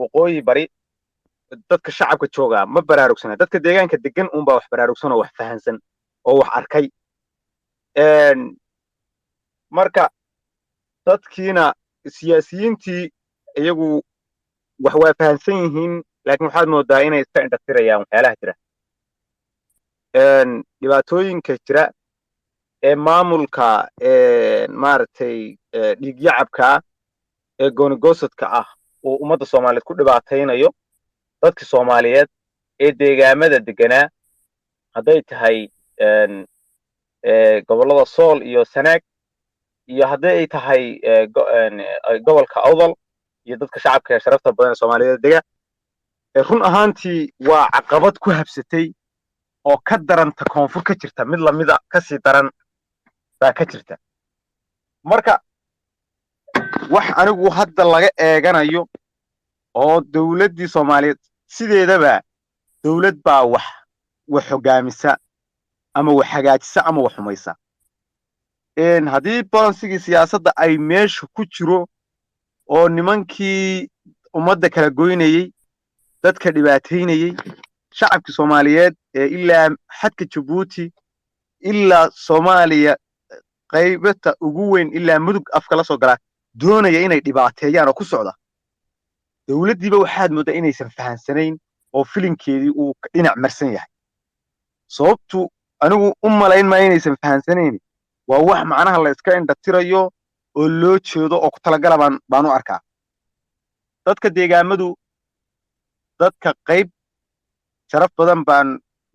waqooyi bari dadka shacabka jooga ma baraarugsana dadka deegaanka degan uun baa wax baraarugsan oo wax fahansan oo wax arkay marka dadkiina siyaasiyiintii iyagu wax waa fahansan yihiin laakiin waxaad moodaa inay iska indhatirayaan waxyaalaha jira dhibaatooyinka jira ee maamulka maaragtay dhiigyacabka ee goonigosadka ah oo ummadda soomaaliyeed ku dhibaataynayo dadka soomaaliyeed ee deegaamada deganaa hadday tahay gobollada sool iyo sanaag iyo haddii ay tahay gobolka awdal iyo dadka shacabka ee sharafta badan ee soomaaliyeed dega run ahaantii waa caqabad ku habsatay oo ka daranta koonfur ka jirta mid lamida kasii daran baa ka jirta marka wax anigu hadda laga eeganayo oo dawladdii soomaaliyeed sideedaba dawlad baa wax hoggaamisa ama wax hagaajisa ama wax xumaysa haddii balansigii siyaasadda ay meesha ku jiro oo nimankii ummadda kala goynayey dadka dhibaataynayey shacabkii soomaaliyeed ee ilaa xadka jabuuti ilaa soomaaliya qaybata ugu weyn ilaa mudug afka la soo galaa doonaya inay dhibaateeyaan oo ku socda dawladdiiba waxaad mooddaa inaysan fahansanayn oo filinkeedii uu dhinac marsan yahay sababtu anigu u malayn maayo inaysan fahansanayn waa wax macnaha la iska indhatirayo oo loo jeedo oo ku talagala baan u arkaa dadka deegaamadu dadka qayb sharaf badan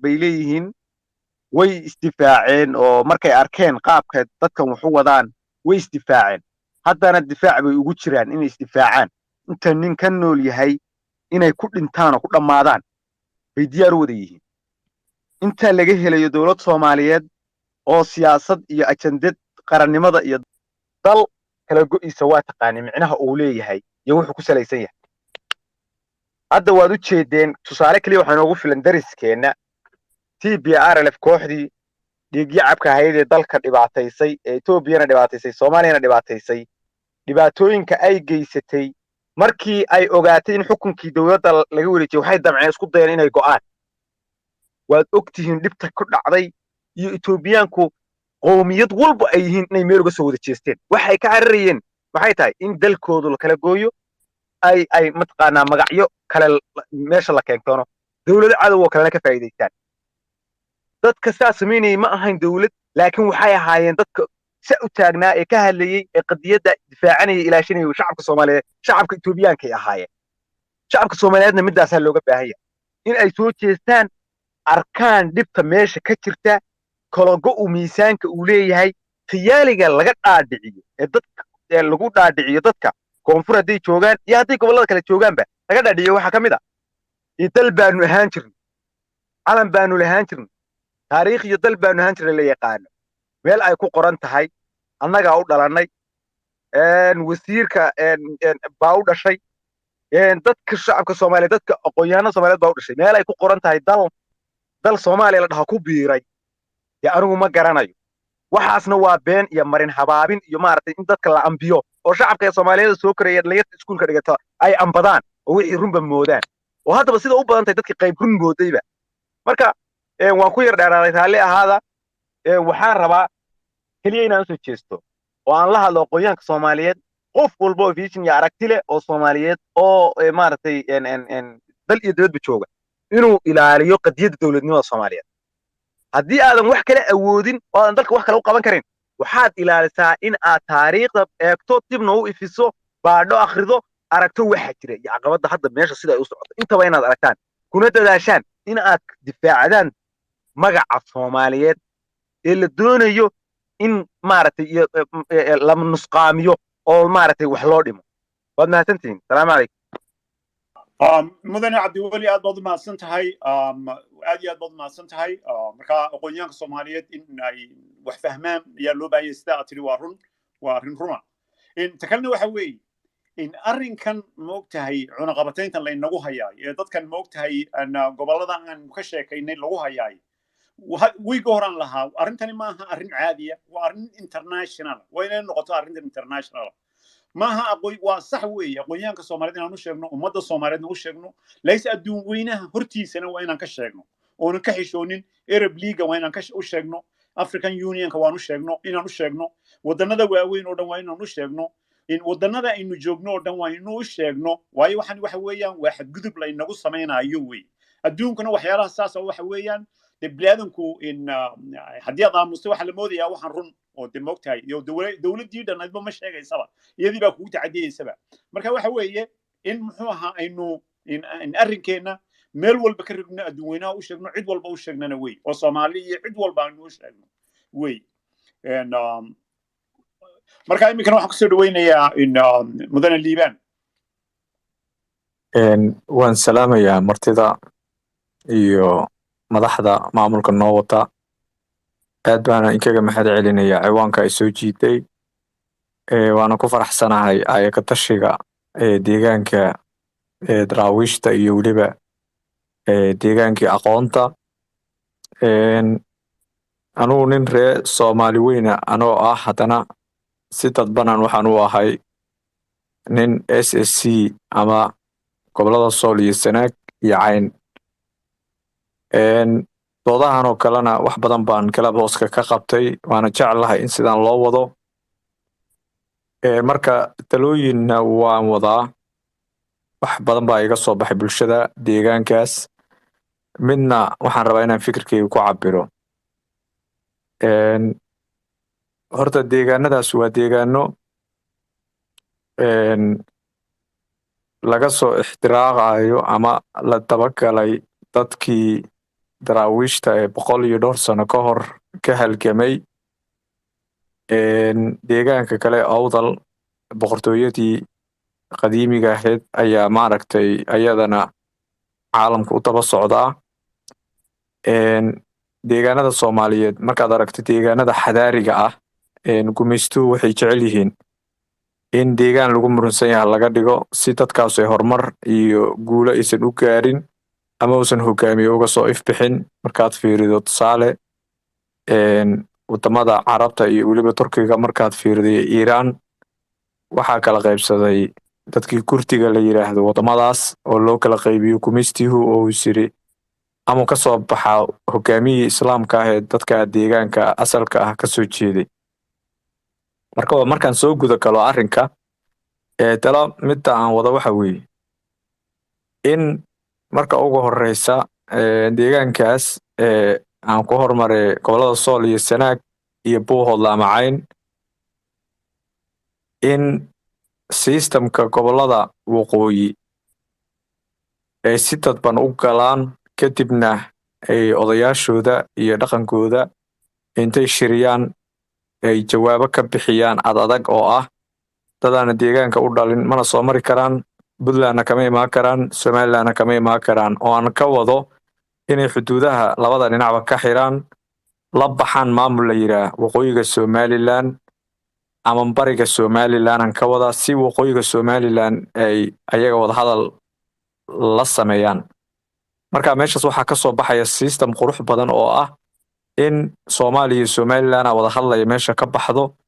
bay leeyihiin way isdifaaceen oo markay arkeen qaabka dadkan wax u wadaan way isdifaaceen haddana difaac bay ugu jiraan inay isdifaacaan inta nin ka nool yahay inay ku dhintaan oo ku dhammaadaan bay diyaar u wada yihiin intaa laga helayo dawlad soomaaliyeed oo siyaasad iyo ajandad qarannimada iyo dal kala go'iisa waa taqaani micnaha uu leeyahay iyo wuxuu ku salaysan yahay hadda waad u jeedeen tusaale kaliya waxaa inoogu filan dariskeenna TPRLF kooxdii dhiigyacabka ahayd ee dalka dhibaataysay ee etoobiyana dhibaataysay soomaaliyana dhibaataysay dhibaatooyinka ay geysatay markii ay ogaatay in xukunkii dawladda laga wareejiyey waxay damceen isku dayeen inay go'aan waad ogtihiin dhibta ku dhacday iyo etoobiyaanku qowmiyad walba ay yihiin inay meel uga soo wada jeesteen waxay ka cararayeen maxay tahay in dalkoodu la kala gooyo ay mataqaanaa magacyo kale meesha la keentoono dawlado cadow oo kalena ka faa'iidaystaan dadka saa samaynayay ma ahayn dawlad laakiin waxay ahaayeen dadka sa u taagnaa ee ka hadlayey ee qadiyadda difaacanayay ilaashanayay shacabka soomaaliyeed shacabka etoobiyaanka ay ahaayeen shacabka soomaaliyeedna middaasaa looga baahan yahay in ay soo jeestaan arkaan dhibta meesha ka jirta kologo uu miisaanka uu leeyahay khiyaaliga laga dhaadhiciyo ee lagu dhaadhiciyo dadka koonfur hadday joogaan iyo hadday gobollada kale joogaanba laga dhaadhiciyo waxaa ka mid ah dal baanu ahaan jirnay calan baanu lahaan jirnay taariikh iyo dal baanu ahaan jirnay la yaqaano meel ay ku qoran tahay annagaa u dhalannay wasiirka baa u dhashay dadka shacabka soomaaliyeed dadka aqoon-yahanada soomaaliyeed baa u dhashay meel ay ku qoran tahay dal soomaaliya la dhaho ku biiray dee anigu ma garanayo waxaasna waa been iyo marin habaabin iyo maaragtay in dadka la ambiyo oo shacabka ee soomaaliyeed soo koraya dhalinyarta iskuulka dhigata ay ambadaan oo wixii runba moodaan oo haddaba sida u badan tahay dadkii qayb run moodayba marka waan ku yar dheeraaday raalli ahaada waxaan rabaa keliya inaan usoo jeesto oo aan la hadlo aqoonyahanka soomaaliyeed qof walba oo vision iyo aragti leh oo soomaaliyeed oo maaragtay dal iyo dibadba jooga inuu ilaaliyo qadiyadda dawladnimada soomaaliyeed haddii aadan wax kale awoodin oo aadan dalka wax kale u qaban karin waxaad ilaalisaa in aad taariikhda eegto dibna u ifiso baadho akhrido aragto waxa jira iyo caqabadda hadda meesha sida ay u socoto intaba inaad aragtaan kuna dadaashaan in aad difaacdaan magaca soomaaliyeed ee la doonayo in maaragtay la nusqaamiyo oo maaragtay wax loo dhimo waad mahadsantihiin salaamu calaykum mudane cabdiweli aad baad u mahadsan tahay aad iyo aad baad u mahadsan tahay marka aqoonyahanka soomaaliyeed in ay wax fahmaan ayaa loo baahanyay sida aad tiri waa arrin runa ta kalena waxa weeye in arrinkan maogtahay cunaqabatayntan laynagu hayaay ee dadkan maogtahay gobollada aan ka sheekaynay lagu hayaay wiiga horaan lahaa arrintani maaha arrin caadiya waa arrin international waa inay noqoto arrintan international maaha waa sax weeye aqoonyahanka Soomaaliyeed inaan u sheegno ummadda Soomaaliyeed u sheegno laysa adduun weynaha hortiisana waa inaan ka sheegno oo ka xishoonin Arab League waa inaan ka u sheegno African Unionka waan u sheegno inaan u sheegno wadannada waaweyn oo dhan waa inaan u sheegno in wadannada aynu joogno oo dhan waa inuu u sheegno waayo waxaan waxa weeyaan waa xadgudub la inagu samaynayo wey adduunkana waxyaalaha saas oo waxa weeyaan bini'aadanku in haddii aad aamusto waxa la moodayaa waxaan run oo de moogtahay iyo dowladdii dhannaydba ma sheegaysaba iyadii baa kugu tacadiyeysaba marka waxa weeye in muxuu ahaa aynu in arrinkeenna meel walba ka rigno adduun weynaha u sheegno cid walba u sheegnana wey oo Soomaali iyo cid walba aynu u sheegno wey marka iminkana waxaan kusoo dhaweynayaa in mudane Liibaan waan salaamayaa martida iyo madaxda maamulka noo wata aad baan inkaga mahad celinayaa ciwaanka ay soo jiitay waana ku faraxsanahay ayaka tashiga deegaanka daraawiishta iyo weliba deegaankii aqoonta anugu nin reer Soomaali weyna anoo ah haddana si dadbanan waxaan u ahay nin SSC ama gobolada Sool iyo Sanaag iyo Cayn doodahan oo kalena wax badan baan kala hooska ka qabtay waana jeclahay in sidaan loo wado marka talooyinna waan wadaa wax badan baa iga soo baxay bulshada deegaankaas midna waxaan rabaa inaan fikirkeyga ku cabiro horta deegaanadaas waa deegaano laga soo ixtiraaqayo ama la dabagalay dadkii daraawiishta 100 sano ka hor ka halgamay deegaanka kale awdal boqortooyadii qadiimiga ahayd ayaa maaragtay ayadana caalamka u daba socdaa deegaanada Soomaaliyeed markaad aragto deegaanada xadaariga ah gumaystuhu waxay jecel yihiin in deegaan lagu murunsan yahay laga dhigo si dadkaas ay horumar iyo guulo aysan u gaarin ama uusan hogaamiye uga soo ifbixin markaad fiirido tusaale wadamada Carabta iyo weliba Turkiga markaad fiirido Iiraan waxaa kala qaybsaday dadkii Kurdiga la yiraahdo wadamadaas oo loo kala qaybiyo gumaystuhu oo siri ama ka soo baxa hogaamiyii islaamka ah ee dadka deegaanka asalka ah ka soo jeeday markaan soo guda galo arrinka tala midda aan wada waxa weeye in marka ugu horeysa deegaankaas aan ku hormaray gobolada Sool iyo Sanaag iyo Buuhoodle ama Cayn in systemka gobolada waqooyi ay si dadban u galaan kadibna ay odayaashooda iyo dhaqankooda intay shiriyaan ay jawaabo ka bixiyaan adag oo ah dadana deegaanka u dhalin mana soo mari karaan Puntland kama imaan karaan Somaliland kama imaan karaan oo aan ka wado inay xuduudaha labada dhinacba ka xiraan la baxaan maamul la yiraahdo waqooyiga Somaliland ama bariga Somaliland aan ka wada si waqooyiga Somaliland ay ayaga wada hadal la sameeyaan marka meeshaas waxaa ka soo baxaya system qurux badan oo ah in Soomaaliya iyo Somaliland wada hadlaya meesha ka baxdo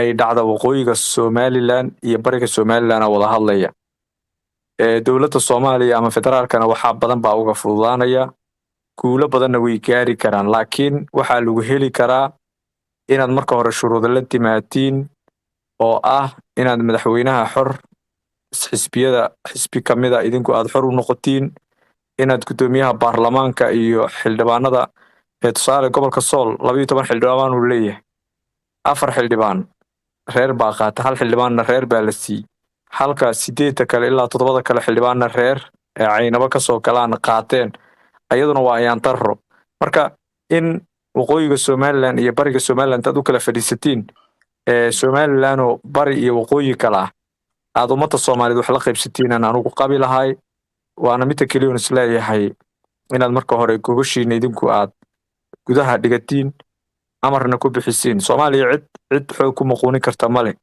ay dhacdo waqooyiga Somaliland iyo bariga Somaliland wada hadlaya dawladda Soomaaliya ama federaalkana waxa badan baa uga fududaanaya guulo badanna way gaari karaan laakiin waxa lagu heli karaa inaad marka hore shuruudo la timaatiin oo ah inaad madaxweynaha xor xisbi kamida idinku aad xor u noqotiin inaad gudoomiyaha baarlamaanka iyo xildhibaanada tusaale gobolka Sool 12 xildhibaan uu leeyahay 4 xildhibaan reer baa qaata 1 xildhibaanna reer baa la siiyay halka 8 kale ilaa 7 kale xildhibaanna reer Caynaba ka soo galaan qaateen ayaduna waa ayaan tarro marka in waqooyiga Somaliland iyo bariga Somaliland aad u kala fadhiisatiin Somaliland oo bari iyo waqooyi kala aad ummadda Soomaaliyeed wax la qaybsatiin aan ugu qabi lahay waana mid kaliya isleeyahay inaad marka hore gogoshiina idinku aad gudaha dhigatiin amarna ku bixisiin Soomaaliya cid xoog ku maquuni karta male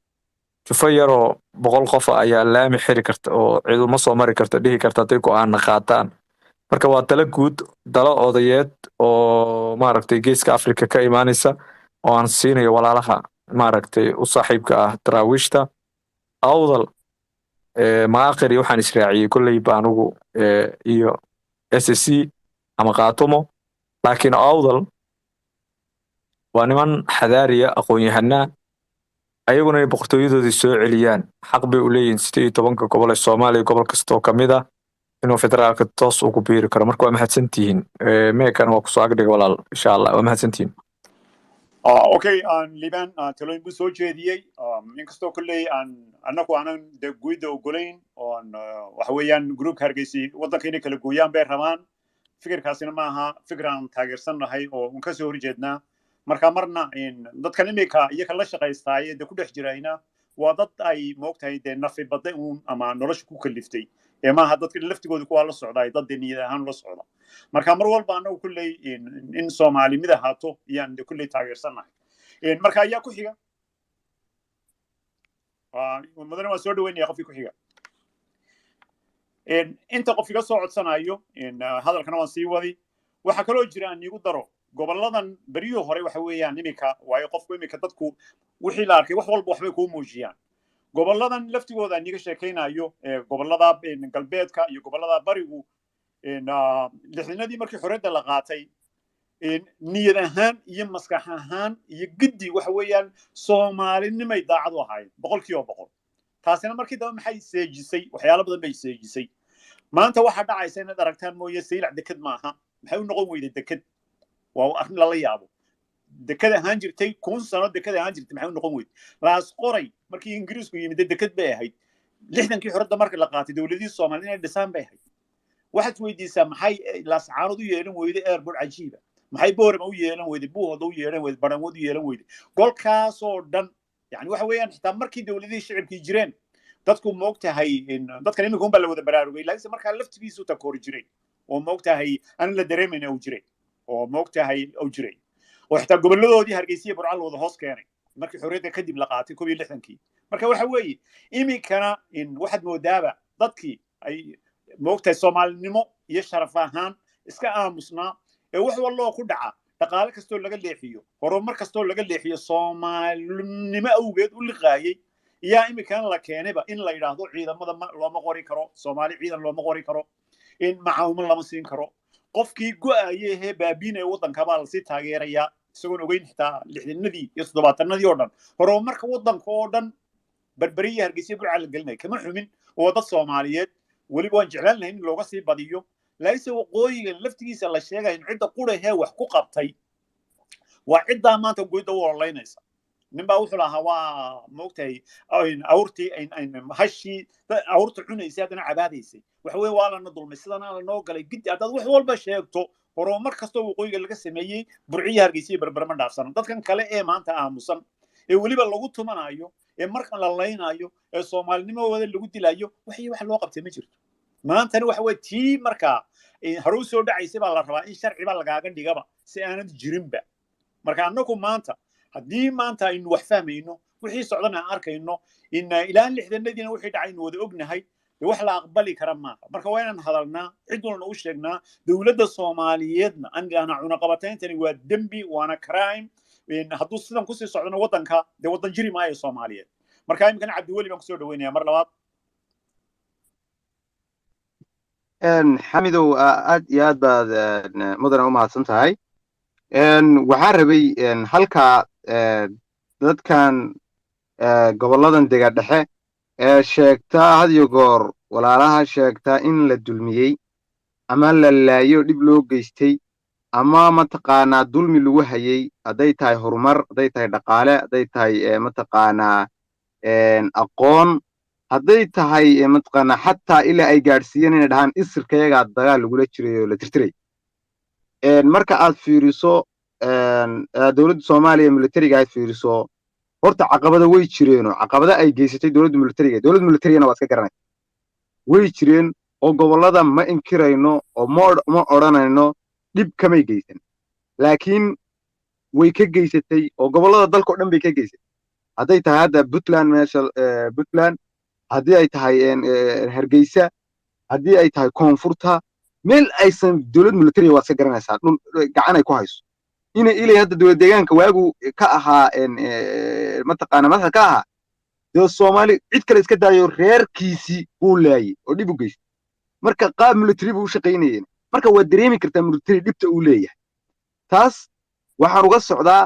jufa yaroo 100 qof ayaa laami xiri karta oo cid uma soo mari karta dhihi karta tay go'aan qaataan marka waa tala guud dalo odayeed oo maaragtay geeska Afrika ka imaanaysa oo aan siinayo walaalaha maaragtay u saaxiibka ah daraawiishta awdal maaqari waxaan israaciyey kolley ba anugu iyo SSC ama qaatumo laakiin awdal waa niman xadaariya aqoon-yahanaa ayaguna ay boqortooyadoodii soo celiyaan xaq bay u leeyihiin 18 gobol ee Soomaaliya gobol kastoo ka mid ah inuu federaalka toos ugu biiri karo marka waa mahadsantihiin meekan waa kusoo agdhiga walaal insha Allah waa mahadsantihiin okay liban talooyin buu soo jeediyey inkastoo kulley annagu aanan de guyda ogolayn oon waxa weeyaan groupka hargeysi waddanka inay kala gooyaan bay rabaan fikirkaasina maaha fikir aan taageersannahay oo un kasoo horjeednaa marka marna dadkan imika iyaga la shaqaystaaye de ku dhex jirayna waa dad ay moogtahay dee nafi badda uun ama nolosha ku kaliftay ee maaha dadka laftigooda kuwaa la socdaay dad dee niyad ahaan la socda marka mar walba annagu kulley in Soomaali mid ahaato iyaan de kulley taageersannahay marka ayaa ku xiga mudane waa soo dhaweynaya qofkii ku xiga inta qof iga soo codsanayo hadalkana waan sii wadi waxa kaloo jira aan igu daro goboladan bariyo hore waxa weeyaan imika waayo qofku imika dadku wixii la arkay wax walba waxbay ku muujiyaan goboladan laftigooda aan iga sheekaynayo gobolada galbeedka iyo gobolada barigu lixdanadii markii xorriyadda la qaatay niyad ahaan iyo maskax ahaan iyo giddi waxa weeyaan Soomaalinimay daacad u ahaayeen boqolkiiba boqol taasina markii dambe maxay seejisay waxyaalo badan bay seejisay maanta waxa dhacaysa inaad aragtaan mooye saylac dekad maaha maxay u noqon weyday dekad waa arrin lala yaabo dekad ahaan jirtay 1000 sano dekad ahaan jirtay maxay u noqon weyday laas qoray markii Ingiriisku yimid dekad bay ahayd 60kii xorriyadda markii la qaatay dawladii Soomaaliya inay dhisaan bay ahayd waxaad weydiisaa maxay laas caanad u yeelan weyday airport cajiiba maxay boorama u yeelan weyday buuhooda u yeelan weyday baranwood u yeelan weyday golkaasoo dhan yani waxa weeyaan xitaa markii dawladii shicibkii jireen dadku moogtahay dadkan imika unbaa la wada baraarugay laakiinse markaa laftigiisu takoori jiray oo moogtahay aan la dareemayna uu jiray oo moogtahay uu jiray oo xitaa goboladoodii Hargeysa Burco la wada hoos keenay markii xorriyadda kadib la qaatay 61kii marka waxa weeye imikana waxaad moodaaba dadkii ay moogtahay Soomaalinimo iyo sharaf ahaan iska aamusnaa ee wax walba ku dhaca dhaqaale kastoo laga leexiyo horumar kastoo laga leexiyo Soomaalinimo awgeed u liqaayay yaa imikan la keenayba in la yiraahdo ciidamada looma qori karo Soomaali ciidan looma qori karo in macaawimo lama siin karo qofkii go'ayay ee baabiinay waddanka baa la sii taageeraya isagoo ogeyn xitaa 60nadii iyo 70nadii oo dhan horumarka waddanka oo dhan barbariya Hargeysa Burco la gelinay kama xumin oo dad Soomaaliyeed waliba waan jeclaan lahayn in looga sii badiyo laakiin waqooyiga laftigiisa la sheegay in cidda qurahe wax ku qabtay waa cidda maanta go'da u walaynaysa ninbaa wuxuu lahaa waa moogtahay awrtii hashi awrta cunaysa hadana cabaadaysay waxa weey waa lana dulmay sidana la noo galay gidi hadaad wax walba sheegto horumar kastoo waqooyiga laga sameeyay Burciya Hargeysa barbarma dhaafsan dadkan kale ee maanta aamusan ee waliba lagu tumanayo ee markan la leynayo ee Soomaalinimo wada lagu dilayo wax loo qabtay ma jirto maanta waxa way tii marka haru soo dhacaysay baa la rabaa in sharciba lagaaga dhigaba si aanad jirinba marka annagu maanta haddii maanta aynu wax fahmayno wixii socdana arkayno in ilaa 60nadina wixii dhacay inuu wada ognahay wax la aqbali kara maaha marka waa inaan hadalnaa cid walna u sheegnaa dawladda Soomaaliyeedna aan ilaana cunaqabatayntan waa dambi waana crime hadduu sidan ku sii socdana waddanka de waddan jiri maayo Soomaaliyeed marka imkan Cabdi Weli baan ku soo dhaweynaya mar labaad xamidow aad iyo aad baad mudane u mahadsan tahay waxaan rabay halka dadkan goboladan dega dhexe ee sheegta had iyo goor walaalaha sheegta in la dulmiyey ama la laayo dhib loo geystay ama mataqaanaa dulmi lagu hayay hadday tahay horumar hadday tahay dhaqaale hadday tahay mataqaanaa aqoon hadday tahay mataqaanaa xataa ilaa ay gaadhsiiyeen inay dhahaan isirkayagaa dagaal lagula jiray oo la tirtiray marka aad fiiriso dawladda Soomaaliya militariga aad fiiriso horta caqabada way jireen oo caqabada ay geysatay dawladda militarigana waa iska garanay way jireen oo gobolada ma inkirayno oo ma oranayno dhib kamay geysan laakiin way ka geysatay oo gobolada dalka oo dhan bay ka geysatay hadday tahay hadda Puntland haddii ay tahay Hargeysa haddii ay tahay koonfurta meel aysan dawlad military waa iska garanaysaa dhul gacan ay ku hayso ilay hadda dawlad deegaanka waagu ka ahaa mataqaana madaxa ka ahaa iyo Soomaali cid kale iska daayo reerkiisii uu laayay oo dib u geystay marka qaab military buu u shaqaynayeen marka waa dareemi kartaa military dhibta uu leeyahay taas waxaan uga socdaa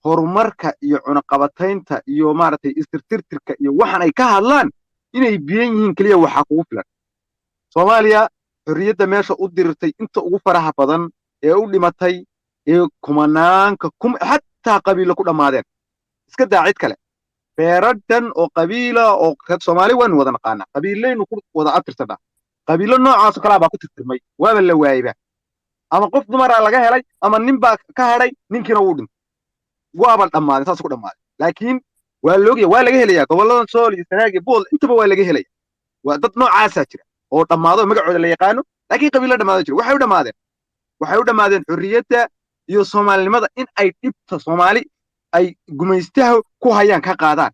horumarka iyo cunaqabataynta iyo maaragtay istirtirtirka iyo waxaan ay ka hadlaan inay biyan yihiin kaliya waxa kugu filan Soomaaliya xorriyadda meesha u dirirtay inta ugu faraha badan ee u dhimatay ee kumanaanka xataa qabiilo ku dhamaadeen iska daa cid kale beeradan oo qabiila oo reer Soomaali waan wada naqaana qabiilaynu ku wada abtirsada qabiilo noocaas kala baa ku tirtirmay waaba la waayba ama qof dumar ah laga helay ama nin baa ka haray ninkiina uu dhintay waaba dhamaaday saas ku dhamaaday laakiin waa loogiya waa laga helayaa goboladan Sool iyo Sanaag iyo Bool intaba waa laga helayaa waa dad noocaas ah jira oo dhamaado magacooda la yaqaano laakiin qabiilo dhamaado jira waxay u dhamaadeen xorriyadda iyo Soomaalinimada in ay dhibta Soomaali ay gumaystaha ku hayaan ka qaadaan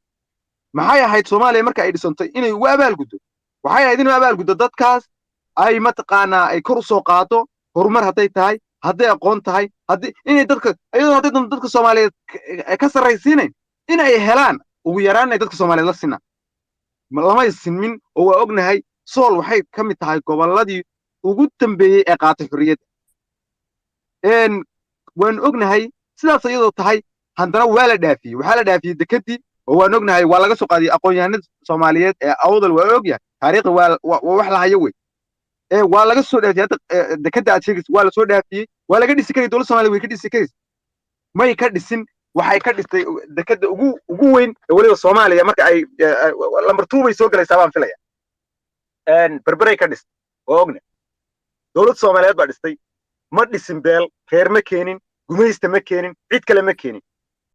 maxay ahayd Soomaaliya marka ay dhisantay inay ugu abaalguddo waxay ahayd inay abaalguddo dadkaas ay mataqaanaa ay kor u soo qaado horumar haday tahay haday aqoon tahay inay dadka ayadoo haday dadka Soomaaliyeed ka sarraysiineen inay helaan ugu yaraan ay dadka Soomaaliyeed la sinaan lama sinmin oo waa ognahay Sool waxay ka mid tahay goboladii ugu dambeeyay ee qaatay xorriyadda waan ognahay sidaas ayadoo tahay haddana waa la dhaafiyey waxaa la dhaafiyey dekadii oo waan ognahay waa laga soo qaadiyey aqoon-yahanada Soomaaliyeed ee awdal waa ogyahay taariikhda waa wax la hayo wey waa laga soo dhaafiyey hadda dekada aad sheegaysa waa la soo dhaafiyey waa laga dhisi karay dowladda Soomaaliya way ka dhisi karaysaa may ka dhisin waxay ka dhistay dekada ugu weyn ee waliba Soomaaliya marka ay lambar 2 bay soo galaysaa baan filaya berberay ka dhistay waa ognahay dowladda Soomaaliyeed baa dhistay ma dhisin beel reer ma keenin gumaysta ma keenin cid kale ma keenin